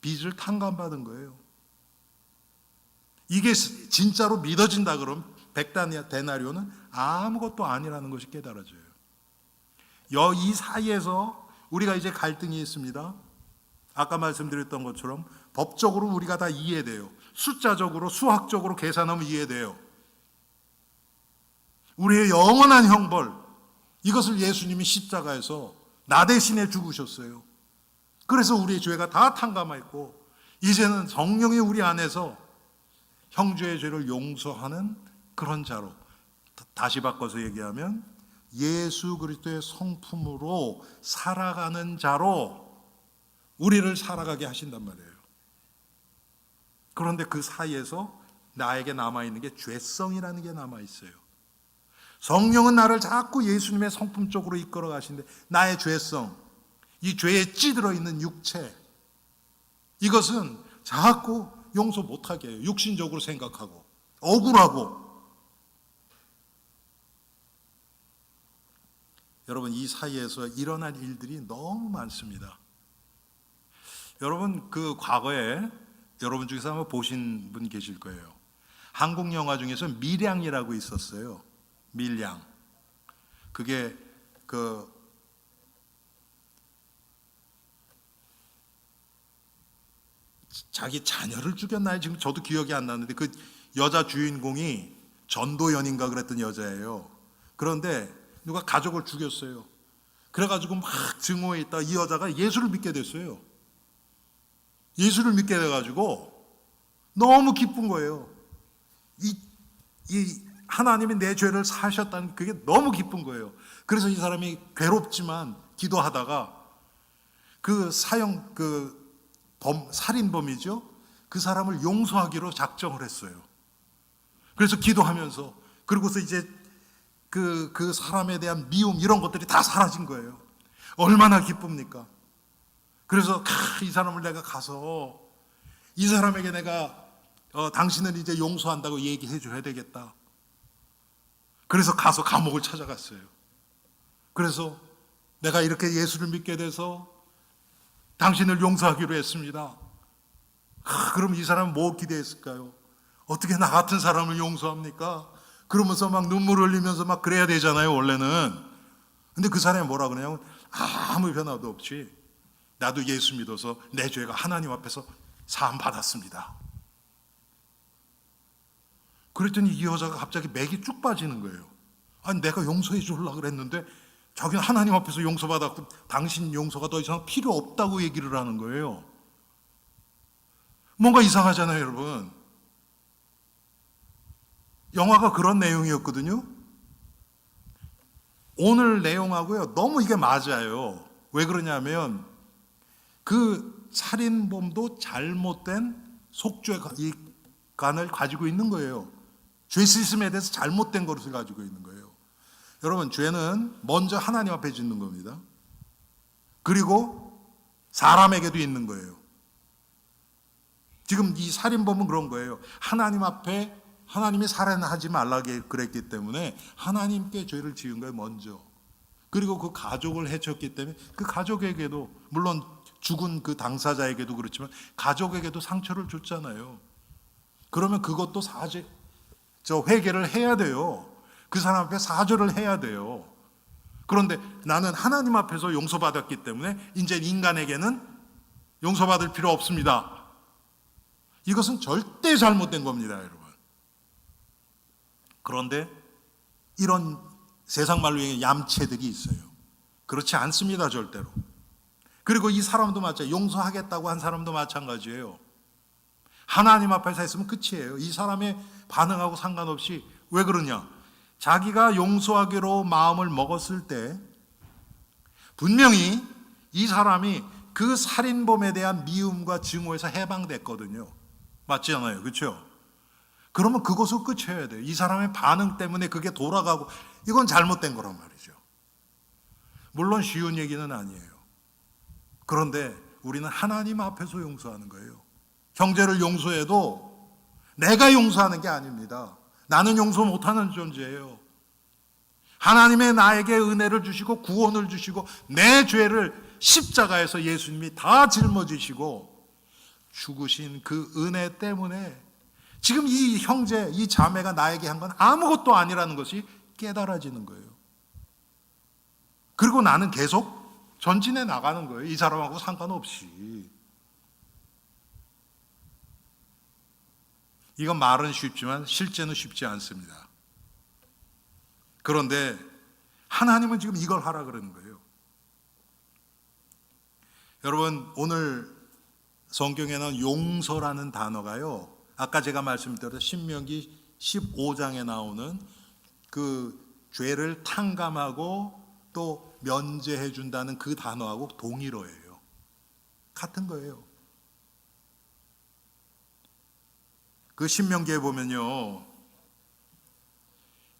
A: 빚을 탕감받은 거예요. 이게 진짜로 믿어진다 그러면 100데나리온은 아무것도 아니라는 것이 깨달아져요. 이 사이에서 우리가 이제 갈등이 있습니다. 아까 말씀드렸던 것처럼 법적으로 우리가 다 이해돼요. 숫자적으로, 수학적으로 계산하면 이해돼요. 우리의 영원한 형벌, 이것을 예수님이 십자가에서 나 대신에 죽으셨어요. 그래서 우리의 죄가 다 탕감했고 이제는 성령이 우리 안에서 형제의 죄를 용서하는 그런 자로, 다시 바꿔서 얘기하면 예수 그리스도의 성품으로 살아가는 자로 우리를 살아가게 하신단 말이에요. 그런데 그 사이에서 나에게 남아있는 게 죄성이라는 게 남아있어요. 성령은 나를 자꾸 예수님의 성품 쪽으로 이끌어 가시는데 나의 죄성, 이 죄에 찌들어 있는 육체, 이것은 자꾸 용서 못하게 해요. 육신적으로 생각하고 억울하고. 여러분, 이 사이에서 일어난 일들이 너무 많습니다. 여러분, 그 과거에 여러분 중에서 한번 보신 분 계실 거예요. 한국 영화 중에서 밀양이라고 있었어요. 밀양. 그게 자기 자녀를 죽였나요? 지금 저도 기억이 안 나는데 그 여자 주인공이 전도연인가 그랬던 여자예요. 그런데 누가 가족을 죽였어요. 그래가지고 막 증오에 있다 이 여자가 예수를 믿게 됐어요. 예수를 믿게 돼가지고 너무 기쁜 거예요. 이 하나님이 내 죄를 사하셨다는 그게 너무 기쁜 거예요. 그래서 이 사람이 괴롭지만 기도하다가 살인범이죠. 그 사람을 용서하기로 작정을 했어요. 그래서 기도하면서, 그리고서 이제 그 사람에 대한 미움 이런 것들이 다 사라진 거예요. 얼마나 기쁩니까? 그래서 이 사람을 내가 가서 이 사람에게 내가 당신은 이제 용서한다고 얘기해 줘야 되겠다. 그래서 가서 감옥을 찾아갔어요. 그래서 내가 이렇게 예수를 믿게 돼서 당신을 용서하기로 했습니다. 그럼 이 사람은 뭐 기대했을까요? 어떻게 나 같은 사람을 용서합니까? 그러면서 막 눈물 흘리면서 막 그래야 되잖아요, 원래는. 근데 그 사람이 뭐라 그러냐면 아무 변화도 없이 나도 예수 믿어서 내 죄가 하나님 앞에서 사함 받았습니다. 그랬더니 이 여자가 갑자기 맥이 쭉 빠지는 거예요. 아니, 내가 용서해 주려고 그랬는데 자기는 하나님 앞에서 용서받았고 당신 용서가 더 이상 필요 없다고 얘기를 하는 거예요. 뭔가 이상하잖아요, 여러분. 영화가 그런 내용이었거든요. 오늘 내용하고요 너무 이게 맞아요. 왜 그러냐면 그 살인범도 잘못된 속죄관을 가지고 있는 거예요. 죄 시스템에 대해서 잘못된 것을 가지고 있는 거예요. 여러분, 죄는 먼저 하나님 앞에 짓는 겁니다. 그리고 사람에게도 있는 거예요. 지금 이 살인범은 그런 거예요. 하나님 앞에 하나님이 살인하지 말라 그랬기 때문에 하나님께 죄를 지은 거예요, 먼저. 그리고 그 가족을 해쳤기 때문에 그 가족에게도, 물론 죽은 그 당사자에게도 그렇지만 가족에게도 상처를 줬잖아요. 그러면 그것도 회개를 해야 돼요. 그 사람 앞에 사죄를 해야 돼요. 그런데 나는 하나님 앞에서 용서받았기 때문에 이제 인간에게는 용서받을 필요 없습니다. 이것은 절대 잘못된 겁니다, 여러분. 그런데 이런 세상 말로 얌체들이 있어요. 그렇지 않습니다, 절대로. 그리고 이 사람도 마찬가지예요. 용서하겠다고 한 사람도 마찬가지예요. 하나님 앞에서 했으면 끝이에요. 이 사람의 반응하고 상관없이. 왜 그러냐? 자기가 용서하기로 마음을 먹었을 때 분명히 이 사람이 그 살인범에 대한 미움과 증오에서 해방됐거든요. 맞지 않아요? 그렇죠? 그러면 그것을 끝이어야 돼요. 이 사람의 반응 때문에 그게 돌아가고, 이건 잘못된 거란 말이죠. 물론 쉬운 얘기는 아니에요. 그런데 우리는 하나님 앞에서 용서하는 거예요. 형제를 용서해도 내가 용서하는 게 아닙니다. 나는 용서 못하는 존재예요. 하나님의 나에게 은혜를 주시고 구원을 주시고 내 죄를 십자가에서 예수님이 다 짊어지시고 죽으신 그 은혜 때문에 지금 이 형제, 이 자매가 나에게 한 건 아무것도 아니라는 것이 깨달아지는 거예요. 그리고 나는 계속 전진해 나가는 거예요. 이 사람하고 상관없이. 이건 말은 쉽지만 실제는 쉽지 않습니다. 그런데 하나님은 지금 이걸 하라 그러는 거예요. 여러분, 오늘 성경에 나온 용서라는 단어가요, 아까 제가 말씀드렸던 신명기 15장에 나오는 그 죄를 탕감하고 또 면제해 준다는 그 단어하고 동일어예요. 같은 거예요. 그 신명기에 보면요,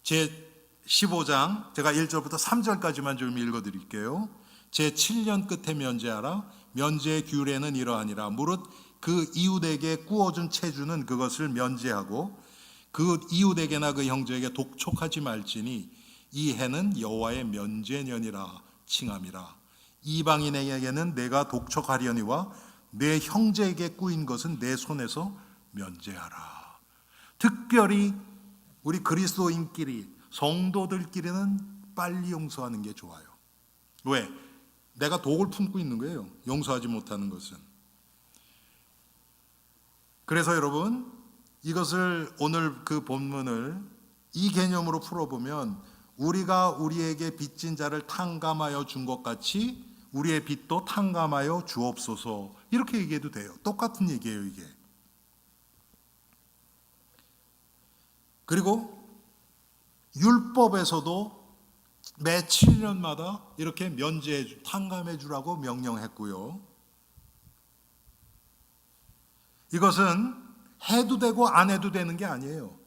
A: 제 15장, 제가 1절부터 3절까지만 좀 읽어드릴게요. 제 7년 끝에 면제하라. 면제의 규례는 이러하니라. 무릇 그 이웃에게 꾸어준 체주는 그것을 면제하고 그 이웃에게나 그 형제에게 독촉하지 말지니 이 해는 여호와의 면제년이라 칭함이라. 이방인에게는 내가 독촉하려니와 내 형제에게 꾸인 것은 내 손에서 면제하라. 특별히 우리 그리스도인끼리, 성도들끼리는 빨리 용서하는 게 좋아요. 왜? 내가 독을 품고 있는 거예요, 용서하지 못하는 것은. 그래서 여러분, 이것을, 오늘 그 본문을 이 개념으로 풀어보면 우리가 우리에게 빚진 자를 탕감하여 준 것 같이 우리의 빚도 탕감하여 주옵소서, 이렇게 얘기해도 돼요. 똑같은 얘기예요, 이게. 그리고 율법에서도 매 7년마다 이렇게 면제해, 탕감해 주라고 명령했고요. 이것은 해도 되고 안 해도 되는 게 아니에요.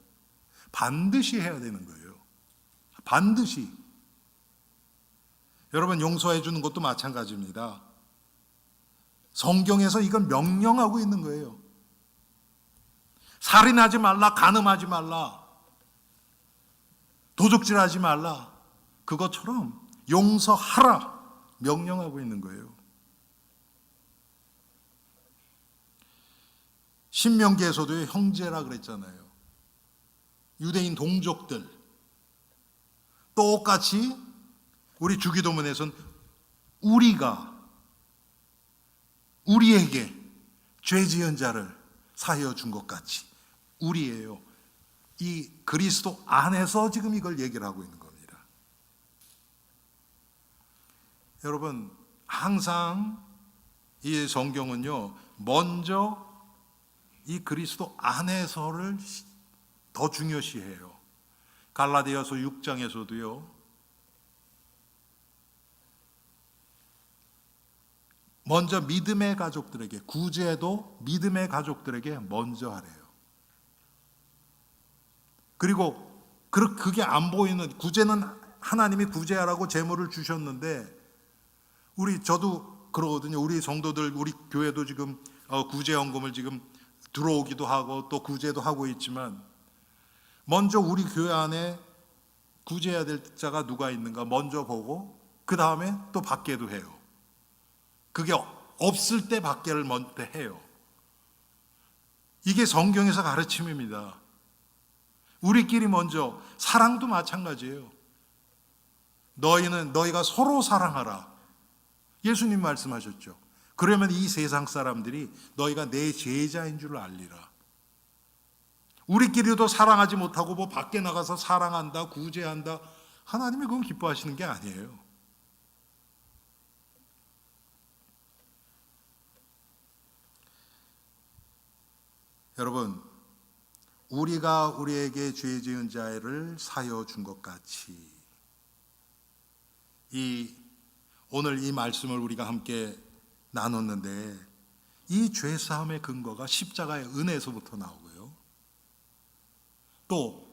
A: 반드시 해야 되는 거예요. 반드시. 여러분, 용서해 주는 것도 마찬가지입니다. 성경에서 이건 명령하고 있는 거예요. 살인하지 말라, 간음하지 말라, 도둑질하지 말라, 그것처럼 용서하라 명령하고 있는 거예요. 신명기에서도 형제라 그랬잖아요. 유대인 동족들 똑같이 우리 주기도문에서는 우리에게 죄 지은 자를 사하여 준 것 같이, 우리예요. 이 그리스도 안에서 지금 이걸 얘기를 하고 있는 겁니다. 여러분, 항상 이 성경은요, 먼저 이 그리스도 안에서를 더 중요시해요. 갈라디아서 6장에서도요, 먼저 믿음의 가족들에게, 구제도 믿음의 가족들에게 먼저 하래요. 그리고 그게 안 보이는, 구제는 하나님이 구제하라고 제물을 주셨는데, 저도 그러거든요. 우리 성도들, 우리 교회도 지금 구제연금을 지금 들어오기도 하고 또 구제도 하고 있지만, 먼저 우리 교회 안에 구제해야 될 자가 누가 있는가 먼저 보고 그 다음에 또 받게도 해요. 그게 없을 때 받게를 먼저 해요. 이게 성경에서 가르침입니다. 우리끼리 먼저, 사랑도 마찬가지예요. 너희가 서로 사랑하라. 예수님 말씀하셨죠. 그러면 이 세상 사람들이 너희가 내 제자인 줄 알리라. 우리끼리도 사랑하지 못하고 뭐 밖에 나가서 사랑한다, 구제한다, 하나님이 그건 기뻐하시는 게 아니에요. 여러분, 우리가 우리에게 죄 지은 자를 사여 준 것 같이 오늘 이 말씀을 우리가 함께 나눴는데 이 죄 사함의 근거가 십자가의 은혜에서부터 나오고요. 또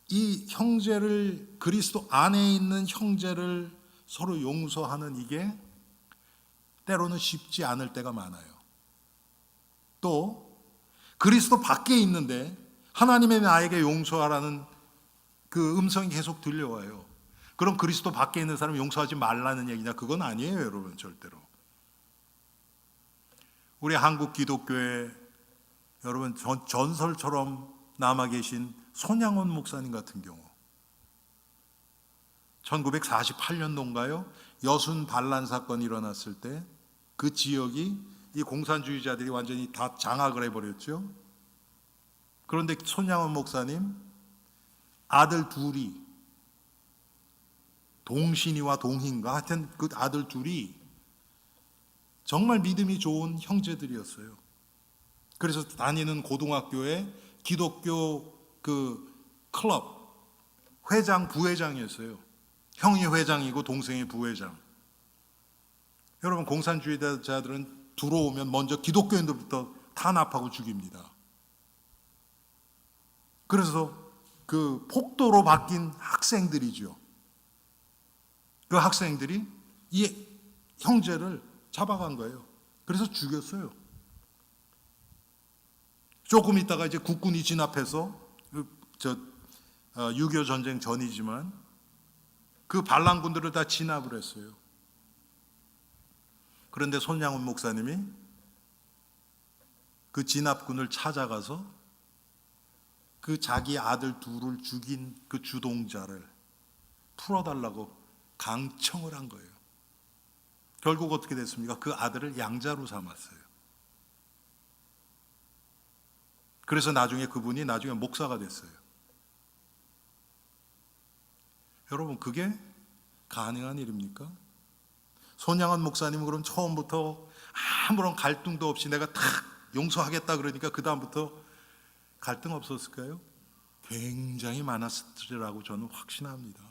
A: 이 형제를, 그리스도 안에 있는 형제를 서로 용서하는 이게 때로는 쉽지 않을 때가 많아요. 또 그리스도 밖에 있는데 하나님의 나에게 용서하라는 그 음성이 계속 들려와요. 그럼 그리스도 밖에 있는 사람 용서하지 말라는 얘기냐? 그건 아니에요, 여러분. 절대로. 우리 한국 기독교에 여러분 전설처럼 남아 계신 손양원 목사님 같은 경우 1948년도인가요? 여순 반란 사건이 일어났을 때 그 지역이 이 공산주의자들이 완전히 다 장악을 해버렸죠. 그런데 손양원 목사님 아들 둘이, 동신이와 동희인가 하여튼 그 아들 둘이 정말 믿음이 좋은 형제들이었어요. 그래서 다니는 고등학교에 기독교 그 클럽 회장, 부회장이었어요. 형이 회장이고 동생이 부회장. 여러분, 공산주의자들은 들어오면 먼저 기독교인들부터 탄압하고 죽입니다. 그래서 그 폭도로 바뀐 학생들이죠. 그 학생들이 이 형제를 잡아간 거예요. 그래서 죽였어요. 조금 있다가 이제 국군이 진압해서 6.25 전쟁 전이지만 그 반란군들을 다 진압을 했어요. 그런데 손양원 목사님이 그 진압군을 찾아가서 그 자기 아들 둘을 죽인 그 주동자를 풀어달라고 강청을 한 거예요. 결국 어떻게 됐습니까? 그 아들을 양자로 삼았어요. 그래서 나중에 그분이 나중에 목사가 됐어요. 여러분, 그게 가능한 일입니까? 손양원 목사님은 그럼 처음부터 아무런 갈등도 없이 내가 탁 용서하겠다 그러니까 그 다음부터 갈등 없었을까요? 굉장히 많았으리라고 저는 확신합니다.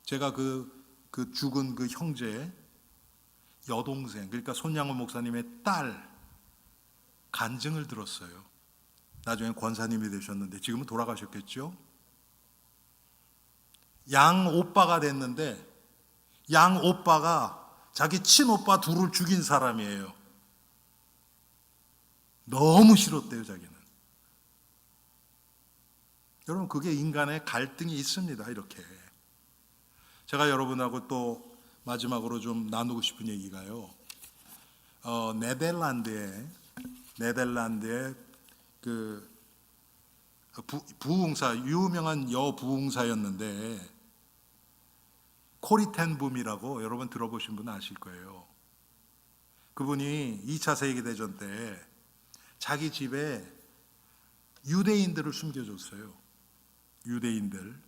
A: 제가 그 죽은 그 형제의 여동생, 그러니까 손양원 목사님의 딸 간증을 들었어요. 나중에 권사님이 되셨는데 지금은 돌아가셨겠죠? 양 오빠가 됐는데 양 오빠가 자기 친오빠 둘을 죽인 사람이에요. 너무 싫었대요, 자기는. 여러분, 그게 인간의 갈등이 있습니다, 이렇게. 제가 여러분하고 또 마지막으로 좀 나누고 싶은 얘기가요. 네덜란드의 그 부흥사, 유명한 여부흥사였는데 코리 텐 붐이라고 여러분 들어보신 분 아실 거예요. 그분이 2차 세계대전 때 자기 집에 유대인들을 숨겨줬어요. 유대인들.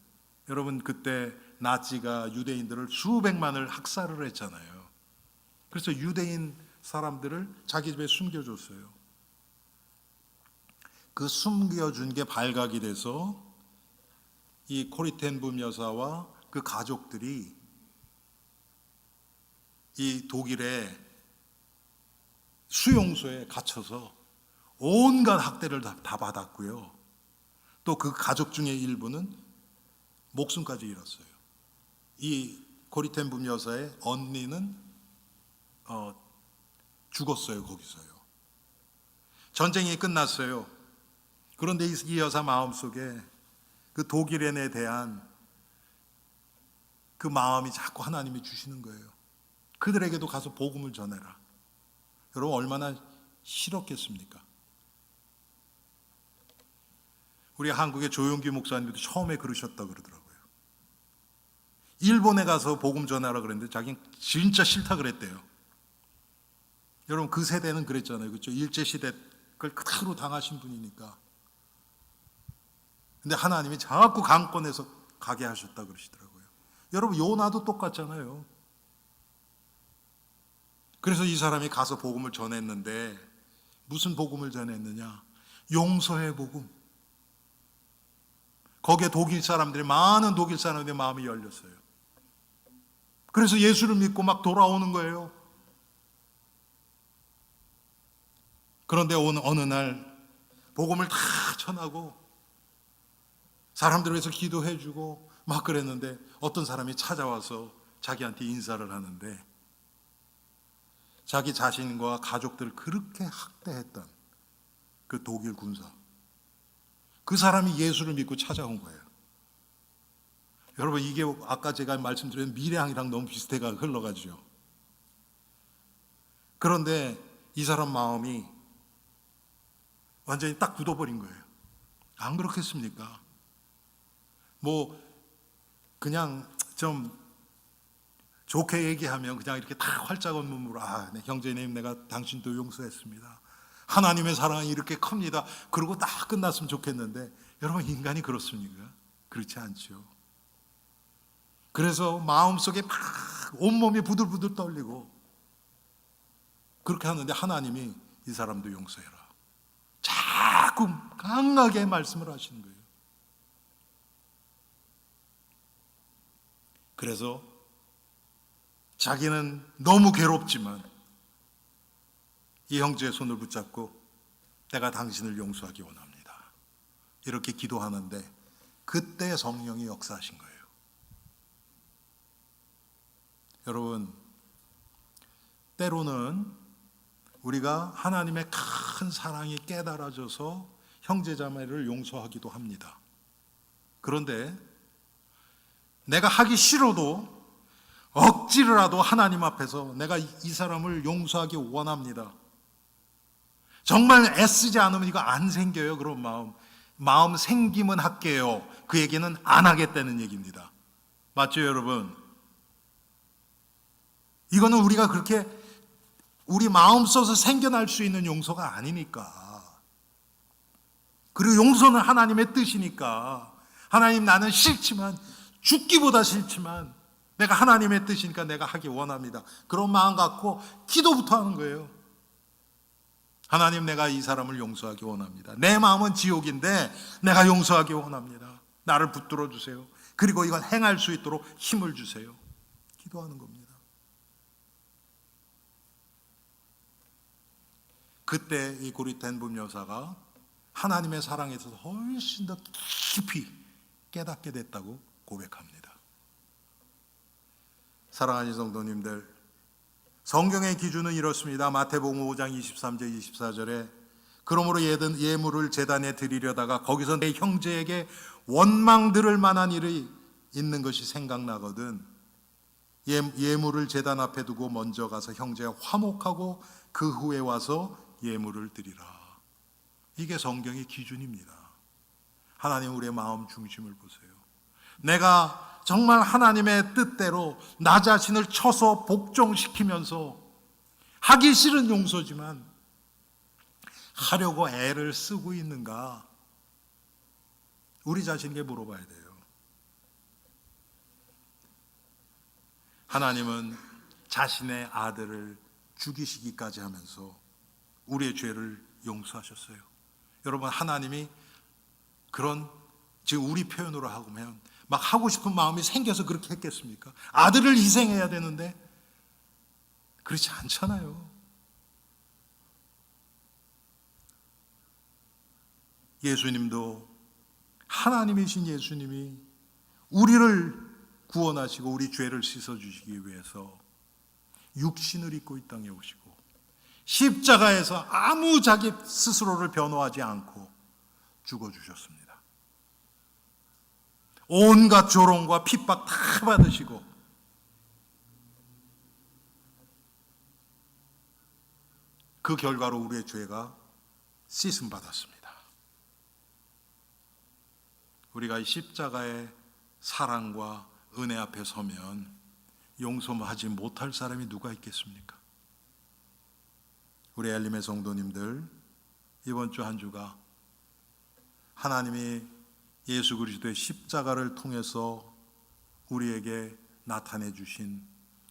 A: 여러분, 그때 나치가 유대인들을 수백만을 학살을 했잖아요. 그래서 유대인 사람들을 자기 집에 숨겨줬어요. 그 숨겨준 게 발각이 돼서 이 코리 텐 붐 여사와 그 가족들이 이 독일의 수용소에 갇혀서 온갖 학대를 다 받았고요. 또 그 가족 중에 일부는 목숨까지 잃었어요. 이 코리 텐 붐 여사의 언니는 죽었어요, 거기서요. 전쟁이 끝났어요. 그런데 이 여사 마음속에 그 독일인에 대한 그 마음이 자꾸 하나님이 주시는 거예요. 그들에게도 가서 복음을 전해라. 여러분 얼마나 싫었겠습니까? 우리 한국의 조용기 목사님도 처음에 그러셨다 그러더라고요. 일본에 가서 복음 전하라 그랬는데 자기는 진짜 싫다 그랬대요. 여러분 그 세대는 그랬잖아요. 그렇죠? 일제시대 그걸 그대로 당하신 분이니까. 근데 하나님이 자꾸 강권해서 가게 하셨다 그러시더라고요. 여러분 요나도 똑같잖아요. 그래서 이 사람이 가서 복음을 전했는데 무슨 복음을 전했느냐? 용서의 복음. 거기에 많은 독일 사람들의 마음이 열렸어요. 그래서 예수를 믿고 막 돌아오는 거예요. 그런데 어느 날 복음을 다 전하고 사람들을 위해서 기도해주고 막 그랬는데 어떤 사람이 찾아와서 자기한테 인사를 하는데 자기 자신과 가족들을 그렇게 학대했던 그 독일 군사, 그 사람이 예수를 믿고 찾아온 거예요. 여러분 이게 아까 제가 말씀드린 미래항이랑 너무 비슷해가 흘러가죠. 그런데 이 사람 마음이 완전히 딱 굳어버린 거예요. 안 그렇겠습니까? 뭐 그냥 좀 좋게 얘기하면 그냥 이렇게 다 활짝 웃는 눈으로 네, 형제님 내가 당신도 용서했습니다. 하나님의 사랑이 이렇게 큽니다. 그러고 딱 끝났으면 좋겠는데 여러분 인간이 그렇습니까? 그렇지 않죠. 그래서 마음속에 막 온몸이 부들부들 떨리고 그렇게 하는데 하나님이 이 사람도 용서해라. 자꾸 강하게 말씀을 하시는 거예요. 그래서 자기는 너무 괴롭지만 이 형제의 손을 붙잡고 내가 당신을 용서하기 원합니다. 이렇게 기도하는데 그때 성령이 역사하신 거예요. 여러분, 때로는 우리가 하나님의 큰 사랑이 깨달아져서 형제자매를 용서하기도 합니다. 그런데 내가 하기 싫어도 억지로라도 하나님 앞에서 내가 이 사람을 용서하기 원합니다. 정말 애쓰지 않으면 이거 안 생겨요. 그런 마음 생기면 할게요. 그 얘기는 안 하겠다는 얘기입니다. 맞죠 여러분? 이거는 우리가 그렇게 우리 마음 써서 생겨날 수 있는 용서가 아니니까. 그리고 용서는 하나님의 뜻이니까. 하나님 나는 싫지만 죽기보다 싫지만 내가 하나님의 뜻이니까 내가 하기 원합니다. 그런 마음 갖고 기도부터 하는 거예요. 하나님 내가 이 사람을 용서하기 원합니다. 내 마음은 지옥인데 내가 용서하기 원합니다. 나를 붙들어 주세요. 그리고 이걸 행할 수 있도록 힘을 주세요. 기도하는 겁니다. 그때 이 고리텐붐 여사가 하나님의 사랑에 있어서 훨씬 더 깊이 깨닫게 됐다고 고백합니다. 사랑하는 성도님들, 성경의 기준은 이렇습니다. 마태복음 5장 23절 24절에 그러므로 예물을 제단에 드리려다가 거기서 내 형제에게 원망 들을 만한 일이 있는 것이 생각나거든 예물을 제단 앞에 두고 먼저 가서 형제와 화목하고 그 후에 와서 예물을 드리라. 이게 성경의 기준입니다. 하나님 우리의 마음 중심을 보세요. 내가 정말 하나님의 뜻대로 나 자신을 쳐서 복종시키면서 하기 싫은 용서지만 하려고 애를 쓰고 있는가? 우리 자신에게 물어봐야 돼요. 하나님은 자신의 아들을 죽이시기까지 하면서 우리의 죄를 용서하셨어요. 여러분 하나님이 그런 지금 우리 표현으로 하면 막 하고 싶은 마음이 생겨서 그렇게 했겠습니까? 아들을 희생해야 되는데 그렇지 않잖아요. 예수님도 하나님이신 예수님이 우리를 구원하시고 우리 죄를 씻어주시기 위해서 육신을 입고 이 땅에 오시고 십자가에서 아무 자기 스스로를 변호하지 않고 죽어주셨습니다. 온갖 조롱과 핍박 다 받으시고 그 결과로 우리의 죄가 씻음 받았습니다. 우리가 이 십자가의 사랑과 은혜 앞에 서면 용서하지 못할 사람이 누가 있겠습니까? 우리 엘림의 성도님들, 이번 주 한 주가 하나님이 예수 그리스도의 십자가를 통해서 우리에게 나타내 주신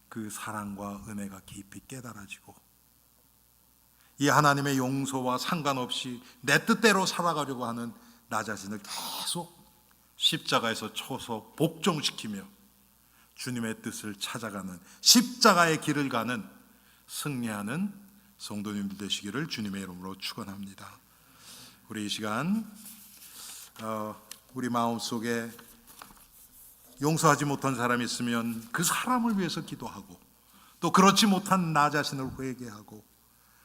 A: 그 사랑과 은혜가 깊이 깨달아지고 이 하나님의 용서와 상관없이 내 뜻대로 살아가려고 하는 나 자신을 계속 십자가에서 쳐서 복종시키며 주님의 뜻을 찾아가는 십자가의 길을 가는 승리하는 성도님들 되시기를 주님의 이름으로 축원합니다. 우리 이 시간 우리 마음속에 용서하지 못한 사람이 있으면 그 사람을 위해서 기도하고 또 그렇지 못한 나 자신을 회개하고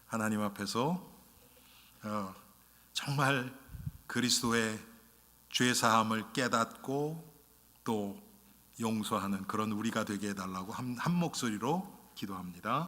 A: 하나님 앞에서 정말 그리스도의 죄사함을 깨닫고 또 용서하는 그런 우리가 되게 해달라고 한 목소리로 기도합니다.